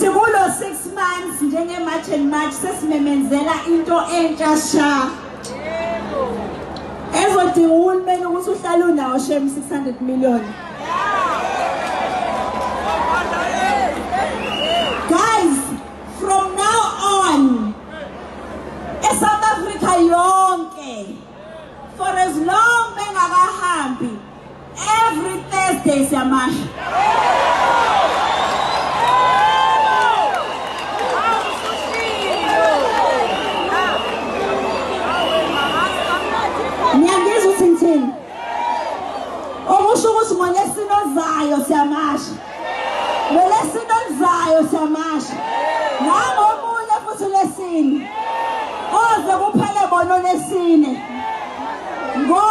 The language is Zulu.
Sikulo 6 months njenge March and March sesimemenzela into entsha sha. Ezodinga uhulumeni ukuthi uhlale unawo shem 600 million. Guys, from now on, South Africa yonke, for as long bengakahambi, every Thursday siyamasha. Ngiyangizwa uthini? Okusho ukuthi ngolesine ozayo siyamasha. Ngolesine ozayo siyamasha. Nangomunye futhi lesine. Oze kuphele bona lesine. Ngo